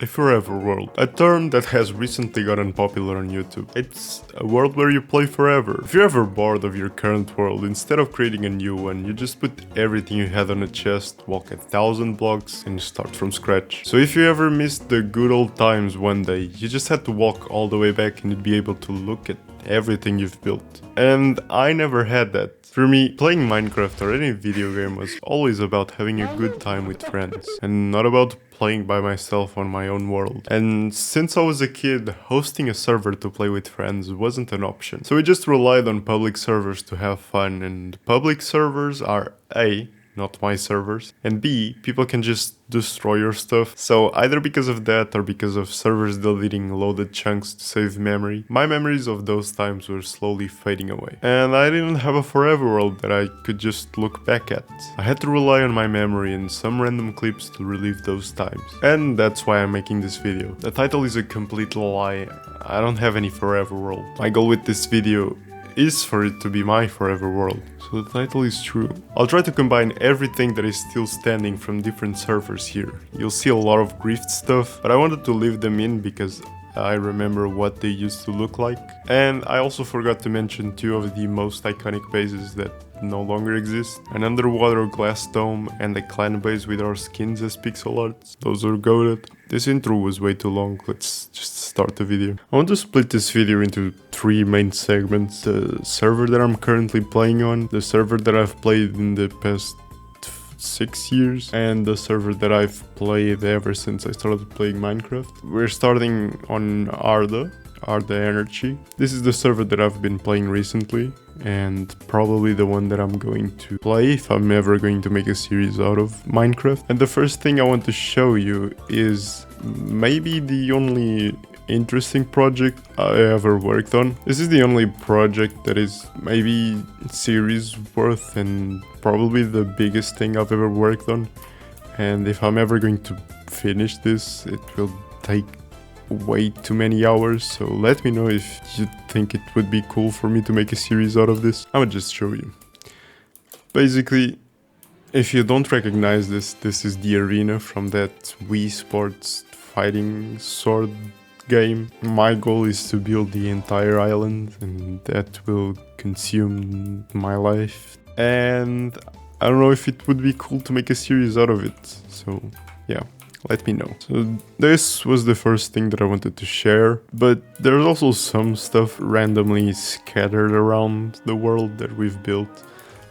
A forever world, a term that has recently gotten popular on YouTube. It's a world where you play forever. If you're ever bored of your current world, instead of creating a new one, you just put everything you had on a chest, walk 1,000 blocks, and start from scratch. So if you ever missed the good old times one day, you just had to walk all the way back and you'd be able to look at everything you've built. And I never had that. For me, playing Minecraft or any video game was always about having a good time with friends, and not about playing by myself on my own world. And since I was a kid, hosting a server to play with friends wasn't an option. So we just relied on public servers to have fun, and public servers are A, not my servers, and B, people can just destroy your stuff. So either because of that or because of servers deleting loaded chunks to save memory, my memories of those times were slowly fading away. And I didn't have a forever world that I could just look back at. I had to rely on my memory and some random clips to relive those times. And that's why I'm making this video. The title is a complete lie. I don't have any forever world. My goal with this video is for it to be my forever world. So the title is true. I'll try to combine everything that is still standing from different servers here. You'll see a lot of grift stuff, but I wanted to leave them in because I remember what they used to look like. And I also forgot to mention two of the most iconic bases that no longer exist. An underwater glass dome and a clan base with our skins as pixel arts. Those are goated. This intro was way too long, let's just start the video. I want to split this video into three main segments. The server that I'm currently playing on, the server that I've played in the past 6 years, and the server that I've played ever since I started playing Minecraft. We're starting on Arda Anarchy. This is the server that I've been playing recently, and probably the one that I'm going to play if I'm ever going to make a series out of Minecraft. And the first thing I want to show you is maybe the only interesting project I ever worked on. This is the only project that is maybe series worth and probably the biggest thing I've ever worked on. And if I'm ever going to finish this, it will take way too many hours, so let me know if you think it would be cool for me to make a series out of this. I would just show you. Basically, if you don't recognize this is the arena from that Wii Sports fighting sword game. My goal is to build the entire island, and that will consume my life. And I don't know if it would be cool to make a series out of it, so yeah. Let me know. So this was the first thing that I wanted to share, but there's also some stuff randomly scattered around the world that we've built.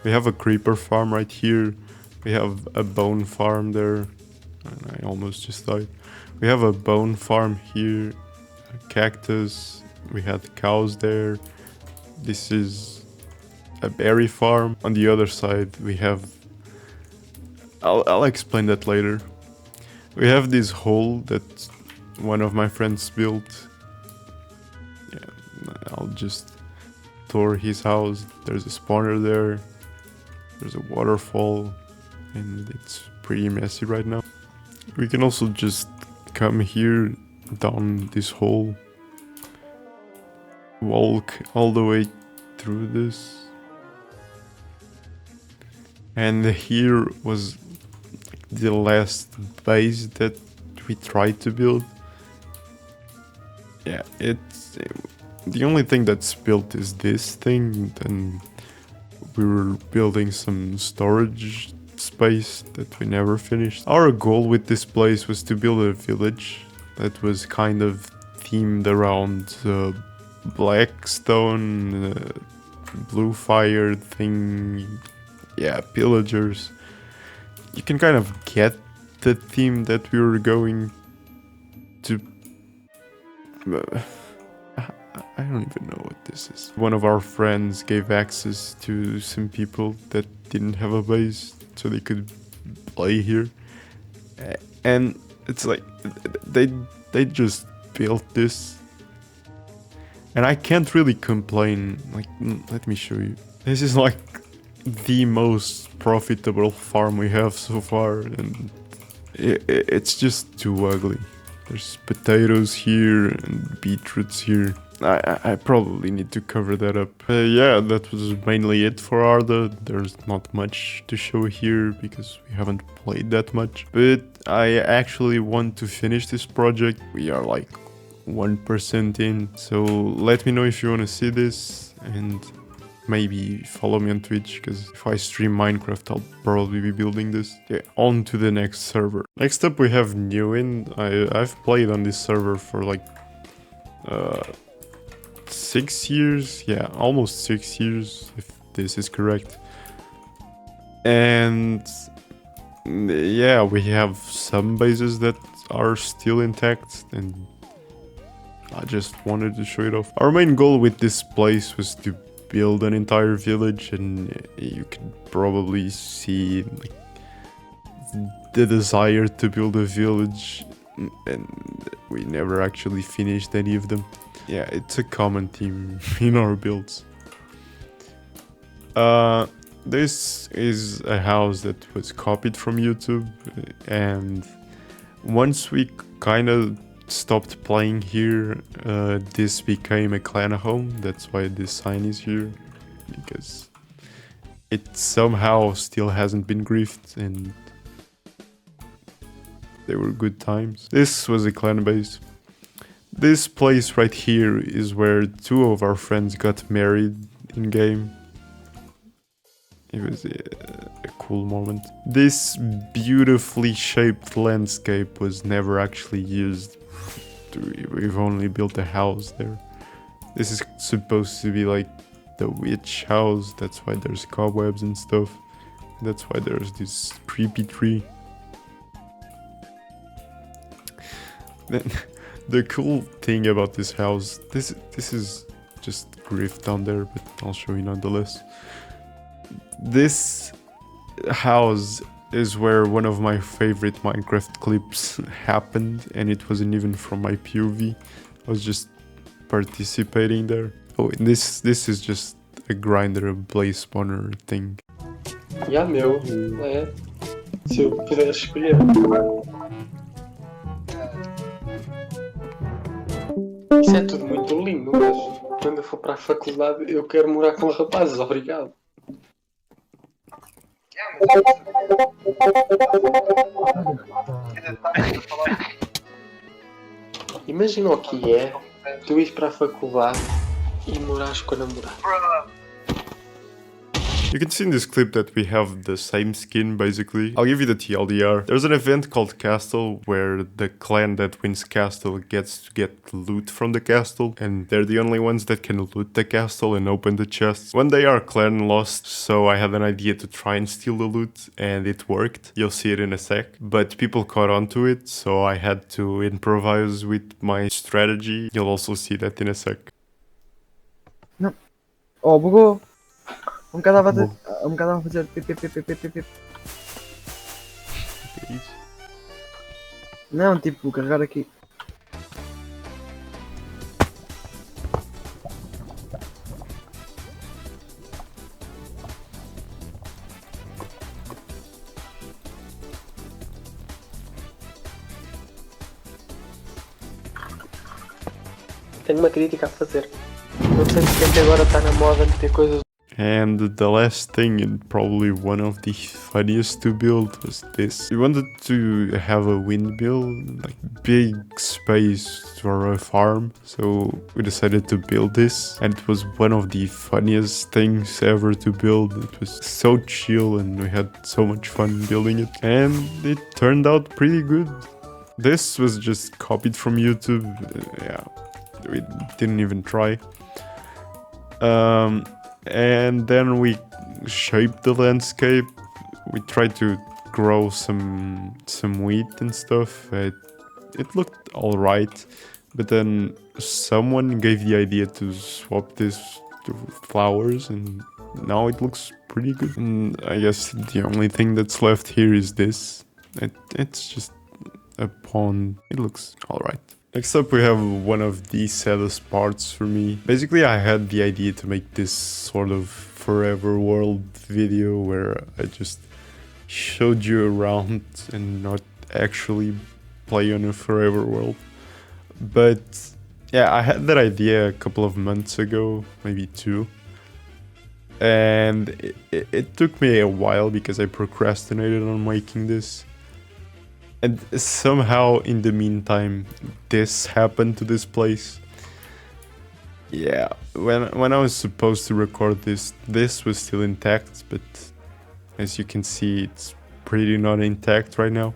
We have a creeper farm right here. We have a bone farm there. And I almost just died. We have a bone farm here, a cactus. We had cows there. This is a berry farm. On the other side, we have... I'll explain that later. We have this hole that one of my friends built. Yeah, I'll just tour his house. There's a spawner there. There's a waterfall, and it's pretty messy right now. We can also just come here down this hole, walk all the way through this. And here was the last base that we tried to build. Yeah, it's the only thing that's built is this thing. Then we were building some storage space that we never finished. Our goal with this place was to build a village that was kind of themed around Blackstone, blue fire thing. Yeah, pillagers. You can kind of get the theme that we were going to... I don't even know what this is. One of our friends gave access to some people that didn't have a base, so they could play here. And it's like, they just built this. And I can't really complain. Like, let me show you. This is like the most profitable farm we have so far, and it's just too ugly. There's potatoes here and beetroots here. I probably need to cover that up. Yeah, that was mainly it for Arda. There's not much to show here because we haven't played that much. But I actually want to finish this project. We are like 1% in, so let me know if you want to see this, and maybe follow me on Twitch, because if I stream Minecraft, I'll probably be building this. Okay, on to the next server. Next up we have Newan. I've played on this server for like 6 years. Yeah, almost 6 years, if this is correct. And yeah, we have some bases that are still intact, and I just wanted to show it off. Our main goal with this place was to build an entire village, and you can probably see like, the desire to build a village, and we never actually finished any of them. Yeah, it's a common theme in our builds. This is a house that was copied from YouTube, and once we kind of stopped playing here, this became a clan home. That's why this sign is here, because it somehow still hasn't been griefed, and they were good times. This was a clan base. This place right here is where 2 of our friends got married in game. It was a cool moment. This beautifully shaped landscape was never actually used. We've only built a house there. This is supposed to be like the witch house. That's why there's cobwebs and stuff. That's why there's this creepy tree. Then the cool thing about this house, this is just grift down there, but I'll show you nonetheless. This house is where one of my favorite Minecraft clips happened, and it wasn't even from my POV. I was just participating there. Oh, and this is just a grinder, a blaze spawner thing. Yeah, meu, é. Se eu pudesse escolher. Isso é tudo muito lindo, mas quando eu for para a faculdade eu quero morar com rapazes, obrigado. Imagina o que é tu ires para a faculdade e morares com a namorada. You can see in this clip that we have the same skin, basically. I'll give you the TLDR. There's an event called Castle, where the clan that wins Castle gets to get loot from the castle, and they're the only ones that can loot the castle and open the chests. One day our clan lost, so I had an idea to try and steal the loot, and it worked. You'll see it in a sec. But people caught on to it, so I had to improvise with my strategy. You'll also see that in a sec. Não. Oh, bugou. Um bocado a fazer pip. Que isso? Não, tipo, carregar aqui. Tenho uma crítica a fazer. Não sei se quem agora está na moda de ter coisas. And the last thing, and probably one of the funniest to build, was this. We wanted to have a windmill, like big space for a farm, so we decided to build this, and it was one of the funniest things ever to build. It was so chill, and we had so much fun building it, and it turned out pretty good. This was just copied from YouTube. Yeah, we didn't even try. And then we shaped the landscape. We tried to grow some wheat and stuff. It looked alright, but then someone gave the idea to swap this to flowers, and now it looks pretty good. And I guess the only thing that's left here is this. It's just a pond. It looks alright. Next up we have one of the saddest parts for me. Basically I had the idea to make this sort of forever world video where I just showed you around and not actually play on a forever world. But yeah, I had that idea a couple of months ago, maybe 2. And it took me a while because I procrastinated on making this. And somehow in the meantime, this happened to this place. Yeah, when I was supposed to record this was still intact, but as you can see, it's pretty not intact right now.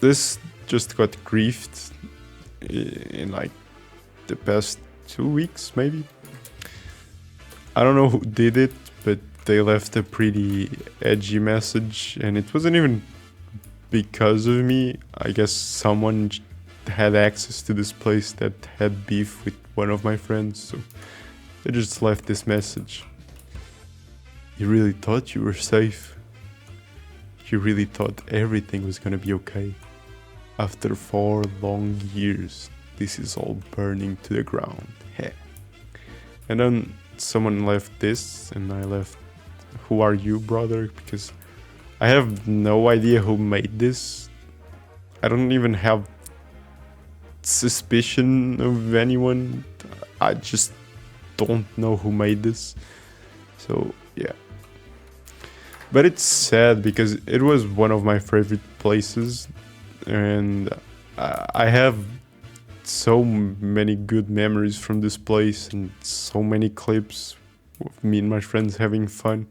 This just got griefed in like the past 2 weeks, maybe. I don't know who did it, but they left a pretty edgy message, and it wasn't even because of me. I guess someone had access to this place that had beef with one of my friends, so they just left this message. You really thought you were safe. You really thought everything was gonna be okay. After 4 long years, this is all burning to the ground. Heh. And then someone left this, and I left, who are you, brother? Because I have no idea who made this. I don't even have suspicion of anyone. I just don't know who made this. So yeah. But it's sad because it was one of my favorite places, and I have so many good memories from this place and so many clips of me and my friends having fun.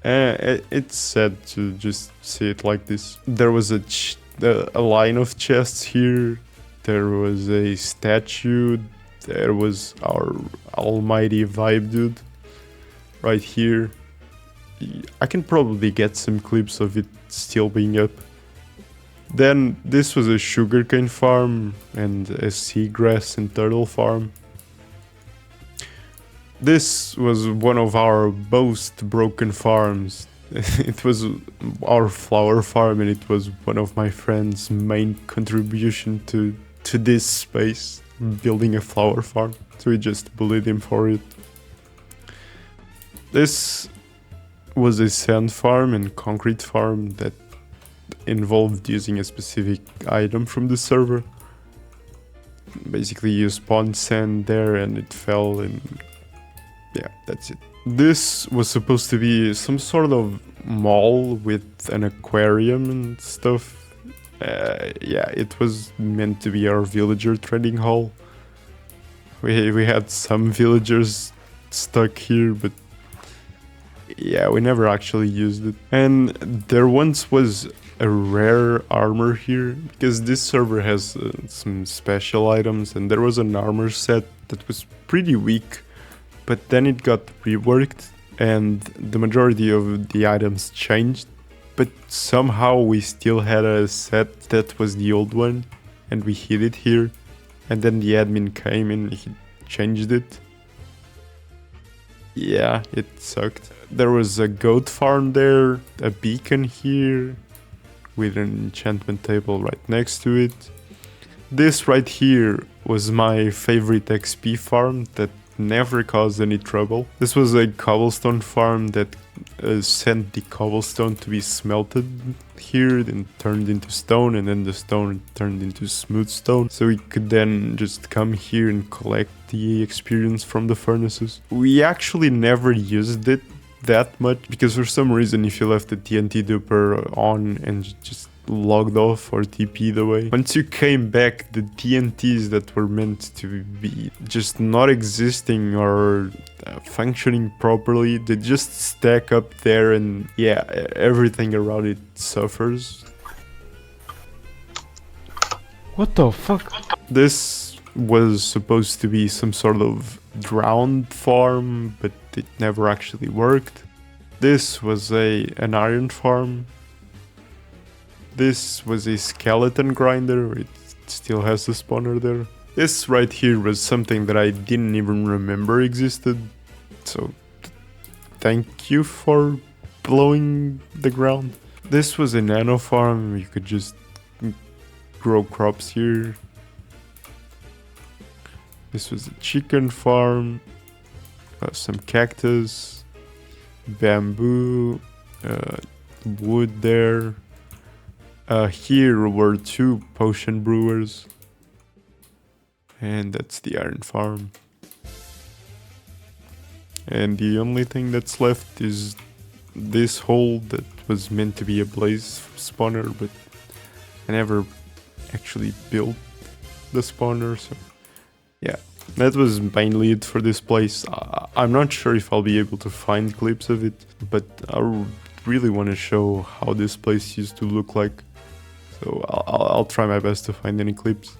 It's sad to just see it like this. There was a line of chests here. There was a statue. There was our almighty vibe dude right here. I can probably get some clips of it still being up. Then this was a sugarcane farm and a seagrass and turtle farm. This was one of our most broken farms. It was our flower farm, and it was one of my friend's main contribution to this space, building a flower farm. So we just bullied him for it. This was a sand farm and concrete farm that involved using a specific item from the server. Basically you spawned sand there and it fell, and yeah, that's it. This was supposed to be some sort of mall with an aquarium and stuff. Yeah, it was meant to be our villager trading hall. We had some villagers stuck here, but yeah, we never actually used it. And there once was a rare armor here, because this server has some special items, and there was an armor set that was pretty weak, but then it got reworked and the majority of the items changed, but somehow we still had a set that was the old one, and we hid it here, and then the admin came and he changed it. Yeah, it sucked. There was a goat farm there, a beacon here, with an enchantment table right next to it. This right here was my favorite XP farm that never caused any trouble. This was a cobblestone farm that sent the cobblestone to be smelted here and turned into stone, and then the stone turned into smooth stone, so we could then just come here and collect the experience from the furnaces. We actually never used it that much because for some reason if you left the TNT duper on and just logged off or TP'd away, once you came back, the TNTs that were meant to be just not existing or functioning properly, they just stack up there, and yeah, everything around it suffers. What the fuck? This was supposed to be some sort of drowned farm, but it never actually worked. This was an iron farm. This was a skeleton grinder, it still has the spawner there. This right here was something that I didn't even remember existed, so thank you for blowing the ground. This was a nano farm, you could just grow crops here. This was a chicken farm, some cactus, bamboo, wood there. Here were 2 potion brewers, and that's the iron farm. And the only thing that's left is this hole that was meant to be a blaze spawner, but I never actually built the spawner, so yeah. That was mainly it for this place. I'm not sure if I'll be able to find clips of it, but I really want to show how this place used to look like. So I'll try my best to find any clips.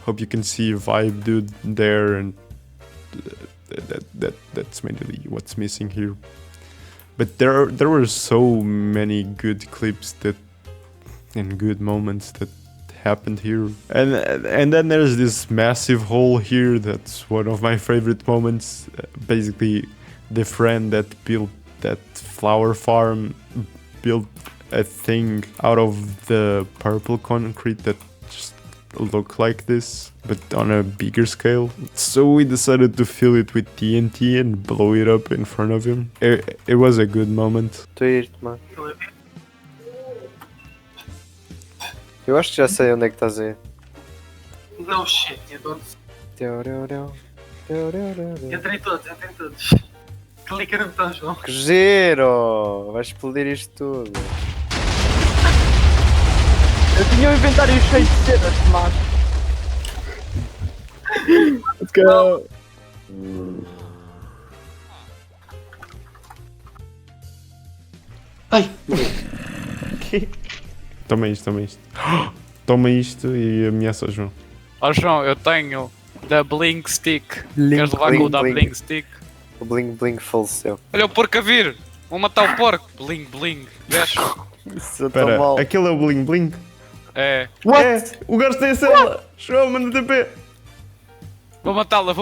Hope you can see Vibe Dude there, and that's mainly what's missing here. But there were so many good clips and good moments that happened here, and then there's this massive hole here. That's one of my favorite moments. Basically, the friend that built that flower farm built a thing out of the purple concrete that just looked like this, but on a bigger scale. So we decided to fill it with TNT and blow it up in front of him. It was a good moment. Tu isto, mano. Eu acho que já sei onde é que estás a ir. Não, shit, eu adoro. Entrei todos. Clica no botão, João. Que giro! Vai explodir isto tudo. Eu tinha um inventário cheio de cenas, mas... Let's go! Ai! Toma isto. Toma isto e ameaça o João. Ó João, eu tenho da Blink Stick. Blink, Queres levar com o da blink. Blink Stick? O Bling Bling faleceu. Olha o porco a vir! Vou matar o porco! Bling Bling! Vês? Isso Espera, mal. aquele é o Bling Bling? É. É, o gajo tem a cela! João, manda TP! Vou matá-la!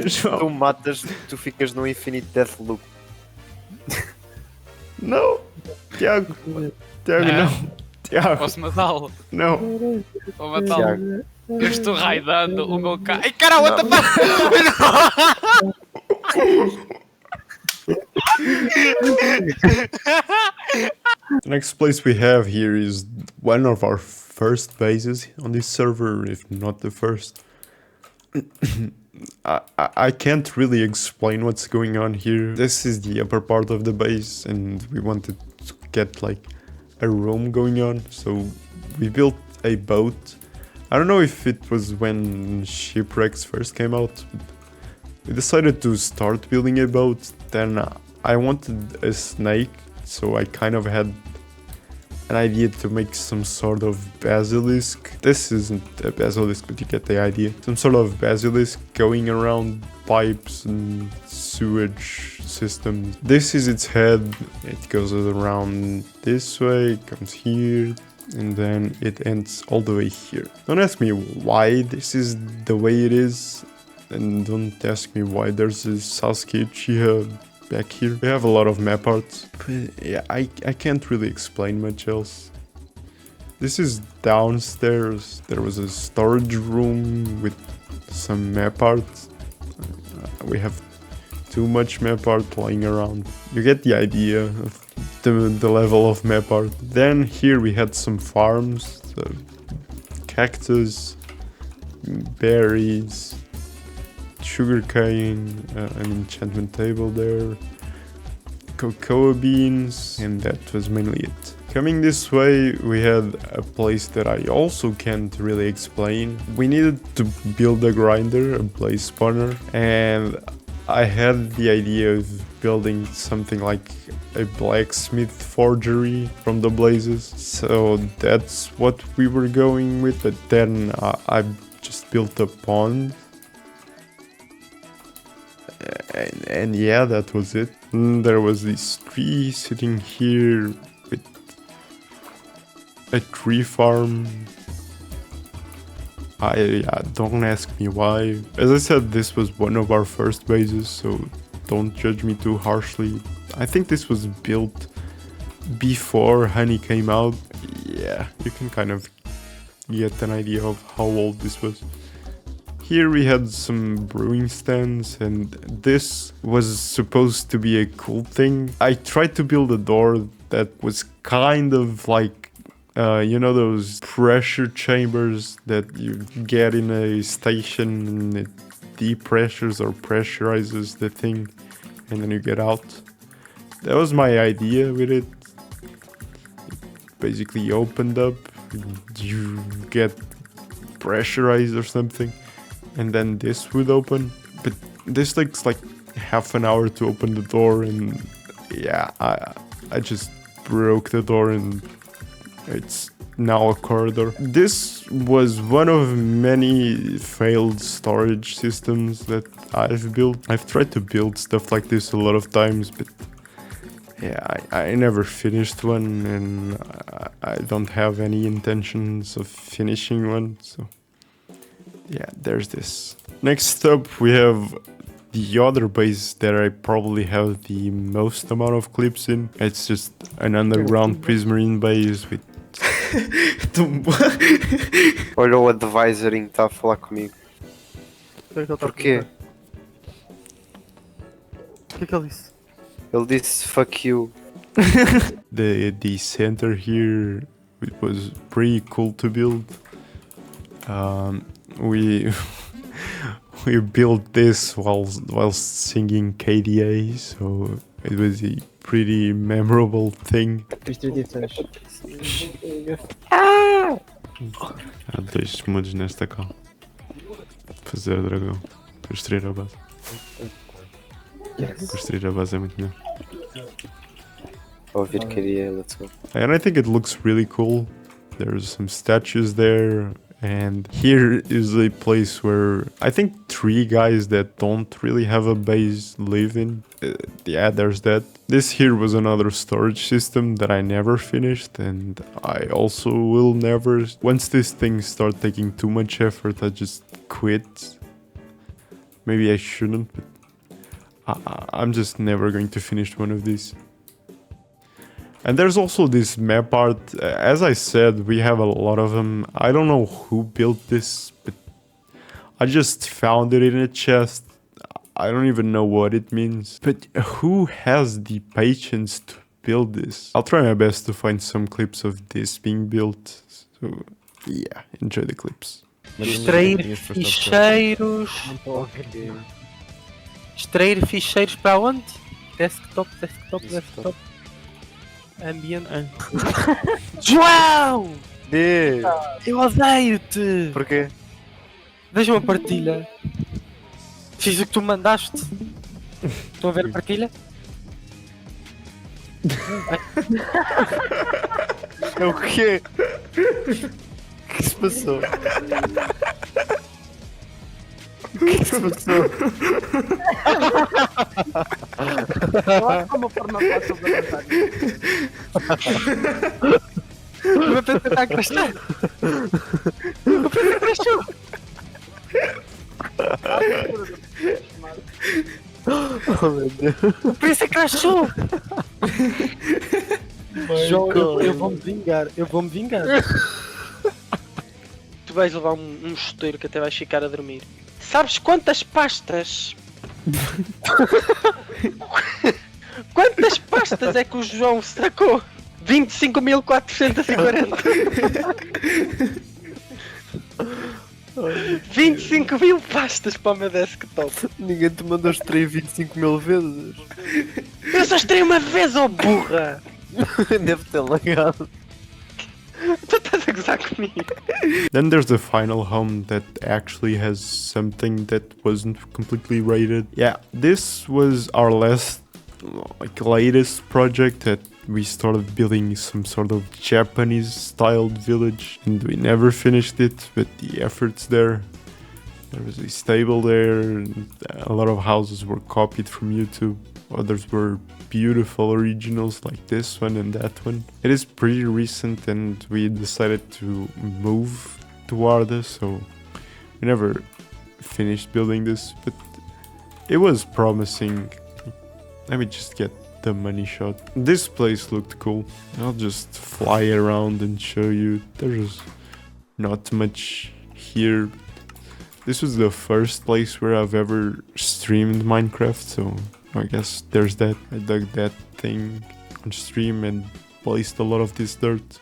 João, Tu matas, tu ficas num Infinite Deathloop. não! Tiago, não! Tiago, Posso matá-lo? não! Vou matá-lo! Tiago. Eu estou raidando o meu carro. Ai caralho, what the The next place we have here is one of our first bases on this server, if not the first. I can't really explain what's going on here. This is the upper part of the base, and we wanted to get like a room going on, so we built a boat. I don't know if it was when shipwrecks first came out. We decided to start building a boat. Then I wanted a snake, so I kind of had an idea to make some sort of basilisk. This isn't a basilisk, but you get the idea. Some sort of basilisk going around pipes and sewage systems. This is its head. It goes around this way, comes here, and then it ends all the way here. Don't ask me why this is the way it is, and don't ask me why there's a Sasuke Uchiha back here. We have a lot of map art, but yeah, I can't really explain much else. This is downstairs. There was a storage room with some map art. We have too much map art lying around. You get the idea of the level of map art. Then here we had some farms, cactus, berries, sugarcane, an enchantment table there, cocoa beans, and that was mainly it. Coming this way, we had a place that I also can't really explain. We needed to build a grinder, a blaze spawner, and I had the idea of building something like a blacksmith forgery from the blazes. So that's what we were going with, but then I just built a pond. And yeah, that was it. And there was this tree sitting here with a tree farm. Don't ask me why. As I said, this was one of our first bases, so don't judge me too harshly. I think this was built before Honey came out. Yeah, you can kind of get an idea of how old this was. Here we had some brewing stands, and this was supposed to be a cool thing. I tried to build a door that was kind of like, you know, those pressure chambers that you get in a station, and it depressures or pressurizes the thing, and then you get out. that was my idea with it. Basically opened up, you get pressurized or something, and then this would open. But this takes like half an hour to open the door, and yeah, I just broke the door, and it's now a corridor. This was one of many failed storage systems that I've built. I've tried to build stuff like this a lot of times, but yeah, I never finished one, and I don't have any intentions of finishing one, so yeah, there's this. Next up, we have the other base that I probably have the most amount of clips in. It's just an underground prismarine base with... Olha o advisoring está a falar comigo. Porquê? O que ele disse? Ele disse fuck you. The center here, it was pretty cool to build. We we built this while singing KDA, so it was a pretty memorable thing. Há dois moods nesta call. Fazer dragão. Construir a base. Construir a base é muito melhor. Ouvir queria, let's go. And I think it looks really cool. There's some statues there. And here is a place where I think 3 guys that don't really have a base live in. Yeah, there's that. This here was another storage system that I never finished, and I also will never. Once these things start taking too much effort, I just quit. Maybe I shouldn't, but I'm just never going to finish one of these. And there's also this map art. As I said, we have a lot of them. I don't know who built this, but I just found it in a chest. I don't even know what it means. But who has the patience to build this? I'll try my best to find some clips of this being built. So yeah, enjoy the clips. Extrair ficheiros. Extrair ficheiros para onde? Desktop. Ambiente. João! Diz! Eu odeio-te! Porquê? Veja uma partilha. Fiz o que tu mandaste. Estão a ver a partilha? É o quê? O que se passou? O que se passou? Como por não posso levantar? O meu PC está a crashar! O PC crashou! Oh meu Deus! O PC crashou! João, eu vou-me vingar. Tu vais levar um chuteiro que até vais ficar a dormir. Sabes quantas pastas? Quantas pastas é que o João sacou? 25.440. 25.000 pastas para o meu desktop. Ninguém te mandou extrair 25.000 vezes. Eu só extraí uma vez, oh burra! Deve ter lagado. Tu estás a gozar comigo. Then there's the final home that actually has something that wasn't completely rated. Yeah, this was our latest project that we started building some sort of Japanese styled village, and we never finished it, but the effort's there. There was a stable there, and a lot of houses were copied from YouTube. Others were beautiful originals like this one and that one. It is pretty recent, and we decided to move to Arda, so we never finished building this, but it was promising. Let me just get the money shot. This place looked cool. I'll just fly around and show you. There's not much here. This was the first place where I've ever streamed Minecraft, so I guess there's that. I dug that thing on stream and placed a lot of this dirt.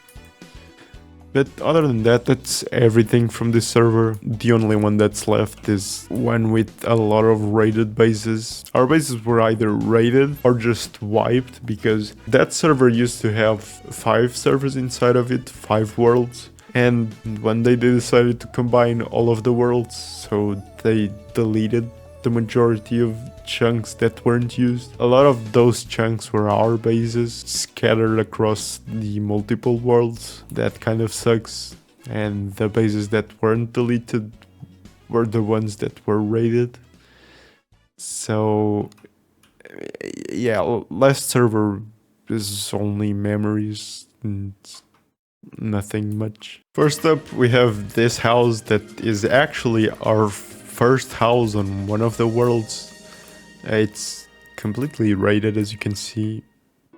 But other than that, that's everything from this server. The only one that's left is one with a lot of raided bases. Our bases were either raided or just wiped because that server used to have 5 servers inside of it, 5 worlds. And one day they decided to combine all of the worlds, so they deleted the majority of chunks that weren't used. A lot of those chunks were our bases scattered across the multiple worlds. That kind of sucks. And the bases that weren't deleted were the ones that were raided. So yeah, last server is only memories and nothing much. First up, we have this house that is actually our first house on one of the worlds. It's completely raided, as you can see,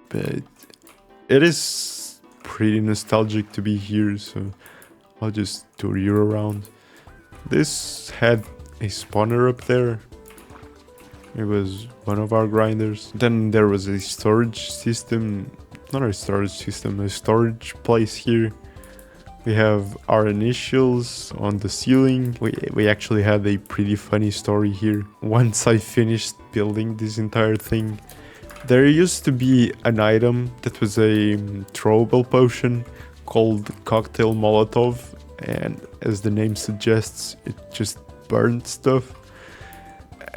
but it is pretty nostalgic to be here, so I'll just tour you around. This had a spawner up there. It was one of our grinders. Then there was a storage system, not a storage system, a storage place here. We have our initials on the ceiling. We actually had a pretty funny story here. Once I finished building this entire thing, there used to be an item that was a throwable potion called Cocktail Molotov, and as the name suggests, it just burned stuff.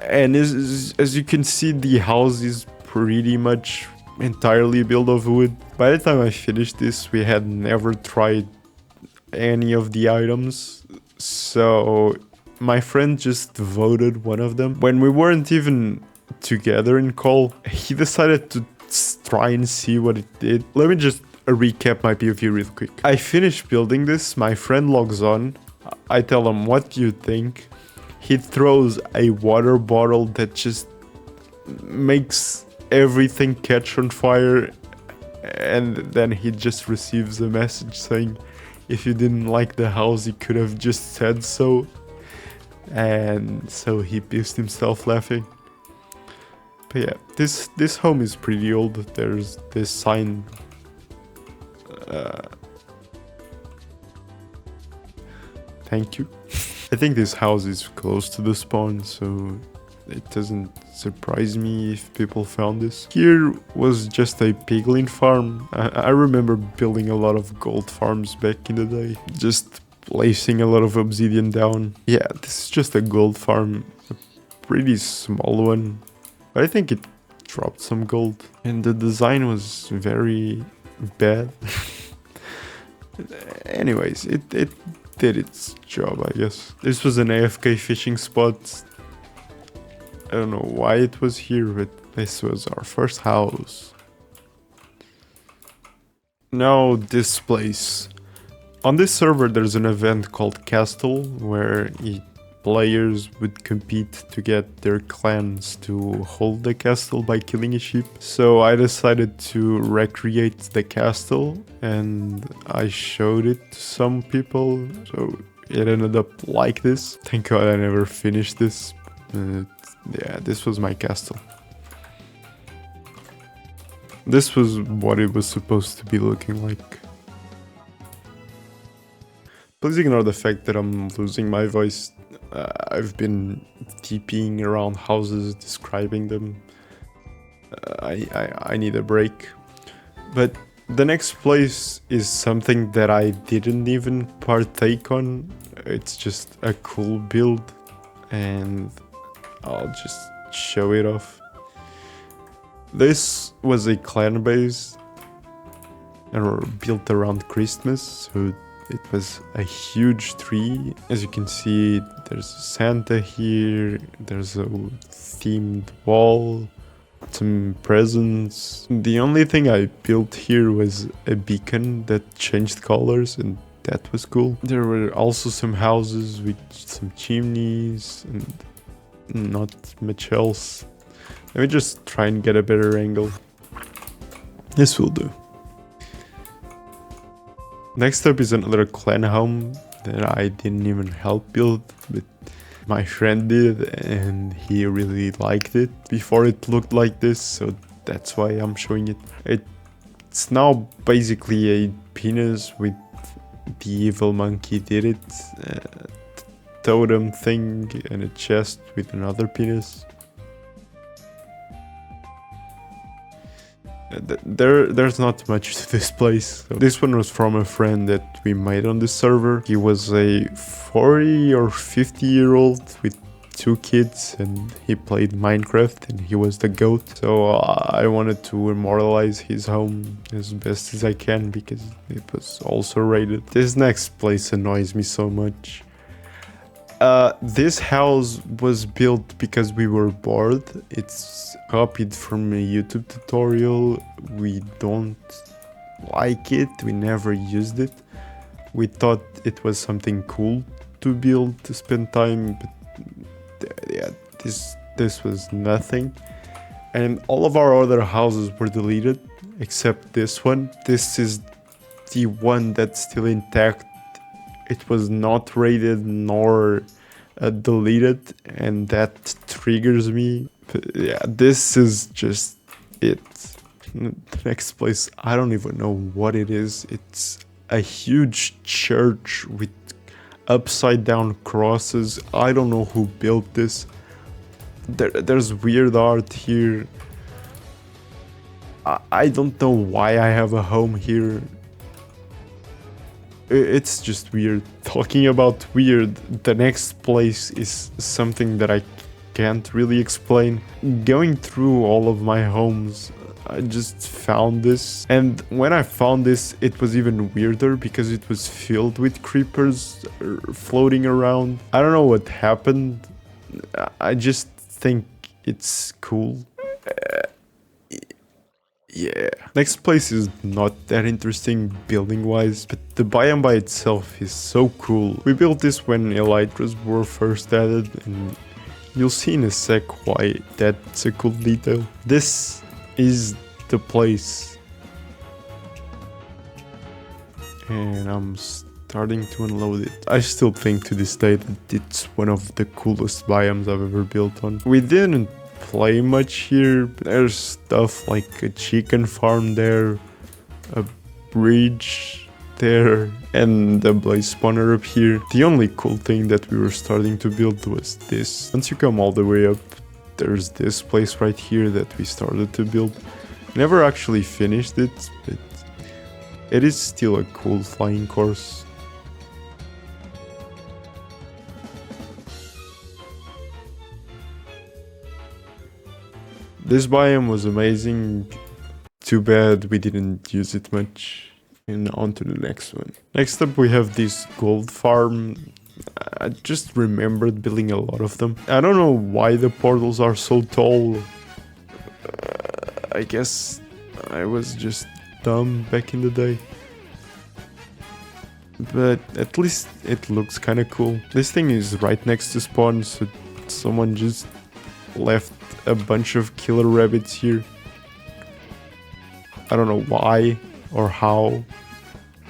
And as you can see, the house is pretty much entirely built of wood. By the time I finished this, we had never tried any of the items, so my friend just voted one of them. When we weren't even together in call, he decided to try and see what it did. Let me just recap my POV real quick. I finished building this, my friend logs on, I tell him, what do you think? He throws a water bottle that just makes everything catch on fire, and then he just receives a message saying if you didn't like the house, he could have just said so. And so he pissed himself laughing. But yeah, this home is pretty old. There's this sign. Thank you. I think this house is close to the spawn, so it doesn't surprise me if people found this. Here was just a piglin farm. I remember building a lot of gold farms back in the day. Just placing a lot of obsidian down. Yeah, this is just a gold farm. A pretty small one. But I think it dropped some gold. And the design was very bad. Anyways, it did its job, I guess. This was an AFK fishing spot. I don't know why it was here, but this was our first house. Now this place. On this server there's an event called Castle, where players would compete to get their clans to hold the castle by killing a sheep. So I decided to recreate the castle and I showed it to some people. So it ended up like this. Thank God I never finished this. Yeah, this was my castle. This was what it was supposed to be looking like. Please ignore the fact that I'm losing my voice. I've been TPing around houses, describing them. I need a break. But the next place is something that I didn't even partake on. It's just a cool build, and I'll just show it off. This was a clan base and were built around Christmas, so it was a huge tree. As you can see, there's Santa here, there's a themed wall, some presents. The only thing I built here was a beacon that changed colors, and that was cool. There were also some houses with some chimneys and not much else. Let me just try and get a better angle. This will do. Next up is another clan home that I didn't even help build, but my friend did, and he really liked it. Before it looked like this, so that's why I'm showing it. It's now basically a penis with the evil monkey did it. Totem thing and a chest with another penis. There's not much to this place. So this one was from a friend that we made on this server. He was a 40 or 50-year-old with 2 kids, and he played Minecraft, and he was the GOAT. So I wanted to immortalize his home as best as I can because it was also rated. This next place annoys me so much. This house was built because we were bored. It's copied from a YouTube tutorial. We don't like it. We never used it. We thought it was something cool to build, to spend time, but yeah, this was nothing. And all of our other houses were deleted except this one. This is the one that's still intact. It was not rated nor deleted, and that triggers me. But yeah, this is just it. The next place, I don't even know what it is. It's a huge church with upside down crosses. I don't know who built this. There's weird art here. I don't know why I have a home here. It's just weird. Talking about weird, the next place is something that I can't really explain. Going through all of my homes, I just found this. And when I found this, it was even weirder because it was filled with creepers floating around. I don't know what happened. I just think it's cool. Yeah. Next place is not that interesting building wise, but the biome by itself is so cool. We built this when elytras were first added, and you'll see in a sec why that's a cool detail. This is the place. And I'm starting to unload it. I still think to this day that it's one of the coolest biomes I've ever built on. We didn't play much here. There's stuff like a chicken farm there, a bridge there, and a blaze spawner up here. The only cool thing that we were starting to build was this. Once you come all the way up, there's this place right here that we started to build. Never actually finished it, but it is still a cool flying course. This biome was amazing. Too bad we didn't use it much. And on to the next one. Next up we have this gold farm. I just remembered building a lot of them. I don't know why the portals are so tall. I guess I was just dumb back in the day. But at least it looks kinda cool. This thing is right next to spawn, so someone just left a bunch of killer rabbits here. I don't know why or how,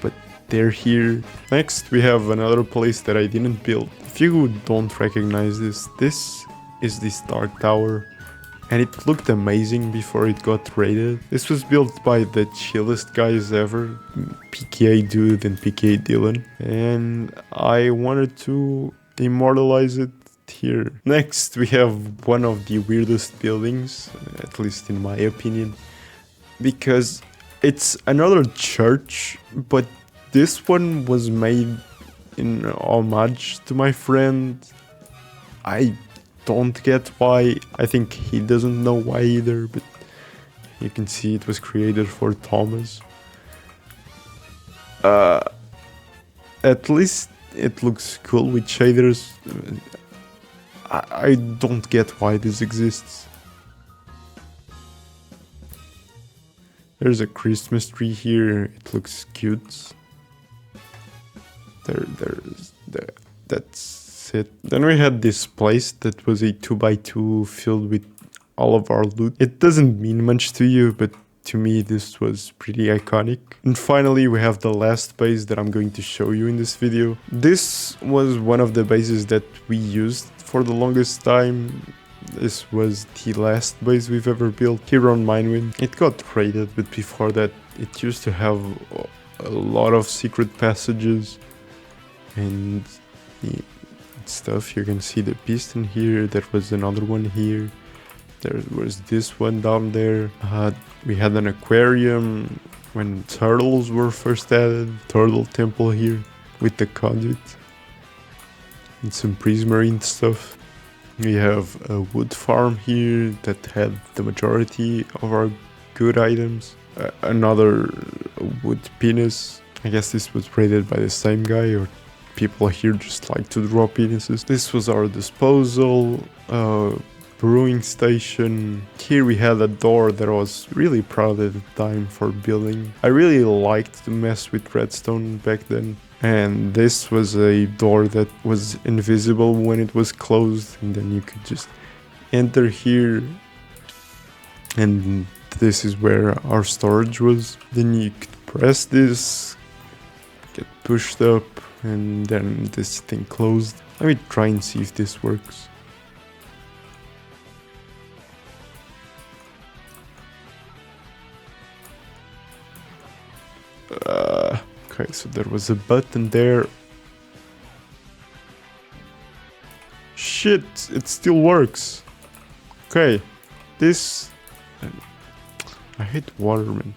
but they're here. Next we have another place that I didn't build. If you don't recognize this, this is the Stark Tower, and it looked amazing before it got raided. This was built by the chillest guys ever, PKA Dude and PKA Dylan, and I wanted to immortalize it here. Next we have one of the weirdest buildings, at least in my opinion, because it's another church, but this one was made in homage to my friend. I don't get why. I think he doesn't know why either, but you can see it was created for Thomas. At least it looks cool with shaders. I don't get why this exists. There's a Christmas tree here. It looks cute. That's it. Then we had this place that was a 2x2 filled with all of our loot. It doesn't mean much to you, but to me this was pretty iconic. And finally we have the last base that I'm going to show you in this video. This was one of the bases that we used for the longest time. This was the last base we've ever built here on Minewind. It got raided, but before that it used to have a lot of secret passages and stuff. You can see the piston here. There was another one here. There was this one down there. We had an aquarium when turtles were first added. Turtle temple here with the conduit and some prismarine stuff. We have a wood farm here that had the majority of our good items. Another wood penis. I guess this was raided by the same guy, or people here just like to draw penises. This was our disposal. Brewing station. Here we had a door that I was really proud at the time for building. I really liked to mess with redstone back then. And this was a door that was invisible when it was closed, and then you could just enter here, and this is where our storage was. Then you could press this, get pushed up, and then this thing closed. Let me try and see if this works. Okay, so there was a button there. Shit, it still works. Okay, this... I hate water, man.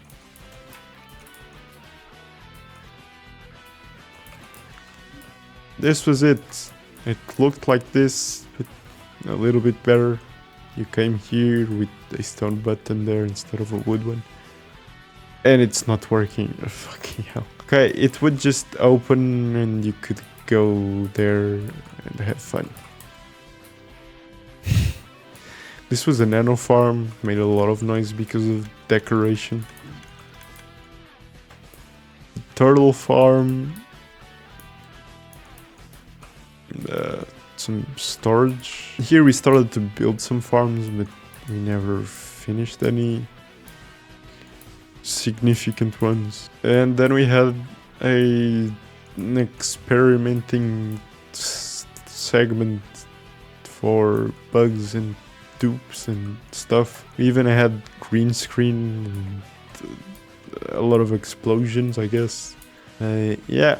This was it. It looked like this, but a little bit better. You came here with a stone button there instead of a wood one. And it's not working. Oh, fucking hell. Okay, it would just open and you could go there and have fun. This was a nano farm, made a lot of noise because of decoration. Turtle farm. Some storage. Here we started to build some farms, but we never finished any significant ones. And then we had an experimenting segment for bugs and dupes and stuff. We even had green screen and a lot of explosions, I guess. Yeah,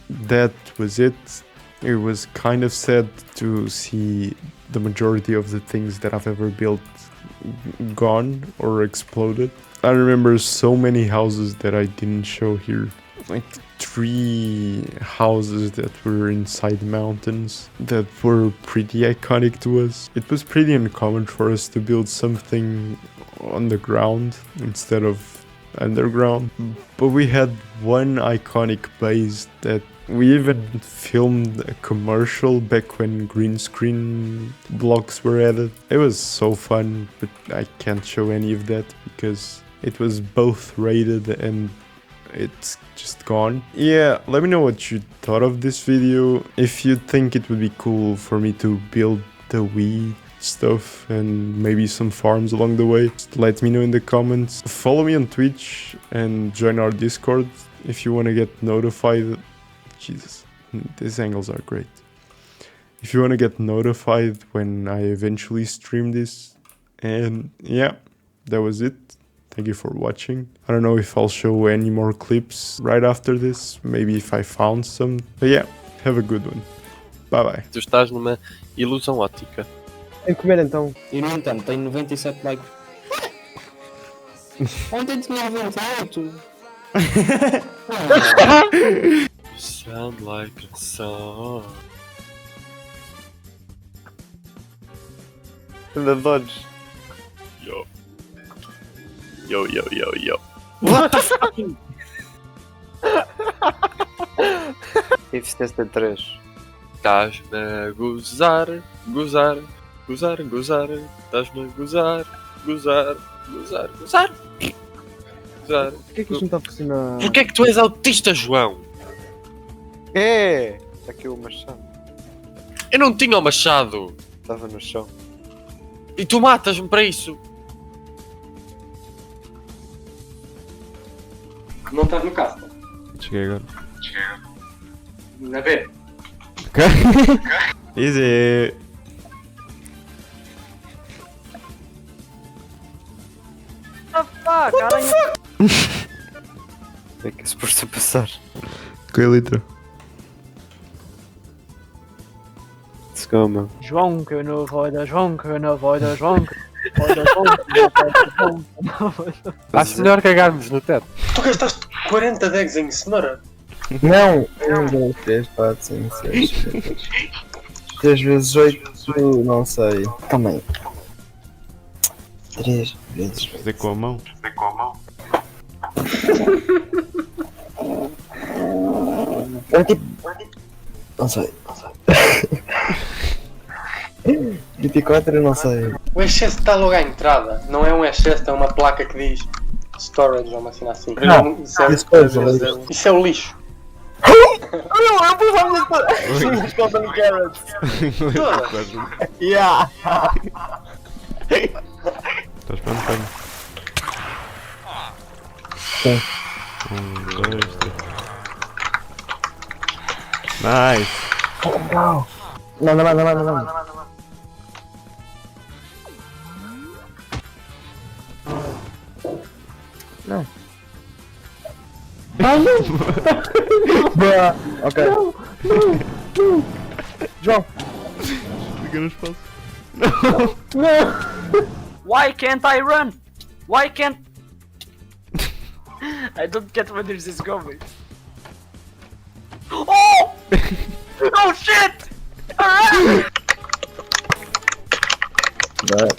that was it. It was kind of sad to see the majority of the things that I've ever built gone or exploded. I remember so many houses that I didn't show here. Like 3 houses that were inside mountains that were pretty iconic to us. It was pretty uncommon for us to build something on the ground instead of underground. But we had one iconic base that we even filmed a commercial back when green screen blocks were added. It was so fun, but I can't show any of that because it was both raided and it's just gone. Yeah, let me know what you thought of this video. If you think it would be cool for me to build the Wii stuff and maybe some farms along the way, just let me know in the comments. Follow me on Twitch and join our Discord if you want to get notified. Jesus, these angles are great. If you want to get notified when I eventually stream this. And yeah, that was it. Thank you for watching. I don't know if I'll show any more clips right after this. Maybe if I found some. But yeah, have a good one. Bye bye. Tu estás numa ilusão óptica. Tem que comer então. E no entanto, tem 97 likes. Ontem tinha 98. Sound like a song. The dodge. Yo. Yo, yo, yo, yo. What the fuck? If 73. Estás-me a gozar, gozar, gozar, gozar. Estás-me a gozar, gozar, gozar, gozar. Gozar. Porquê que isto não está a funcionar? Porquê é que tu és autista, João? É! Está aqui o machado. Eu não tinha o machado. Estava no chão. E tu matas-me para isso. Não estás no caso, Cheguei agora. na B. Ok. Easy. Ah, caralho. É que é suposto passar. Ok, litra. Let's go, meu. João que não vai dar, João que não vai dar, João que vai dar, João que não vai dar, João que não vai dar. Acho melhor cagarmos no teto. Tu gastaste 40 degs em cenoura? Não! 1, 2, 3, 4, 5, 6, 7, 3 vezes 8, não sei. Calma aí. 3 vezes 8. Fazer com a mão. É tipo. Não sei. 24 eu não sei. O excesso está logo à entrada. Não é um excesso, é uma placa que diz storage ou uma cena assim. Não, Isso é, isso é lixo. isso é o lixo. Eu pus a minha Golden Carrots! Yeah! Estás pronto, pai? Sim. 1, 2, 3. Nice! Não, não, não, não, não, não. Não. Boa! Ok. João! Fica no espaço. Why can't I run? Why can't... I don't get where this is going. Oh! Oh shit! Alright! But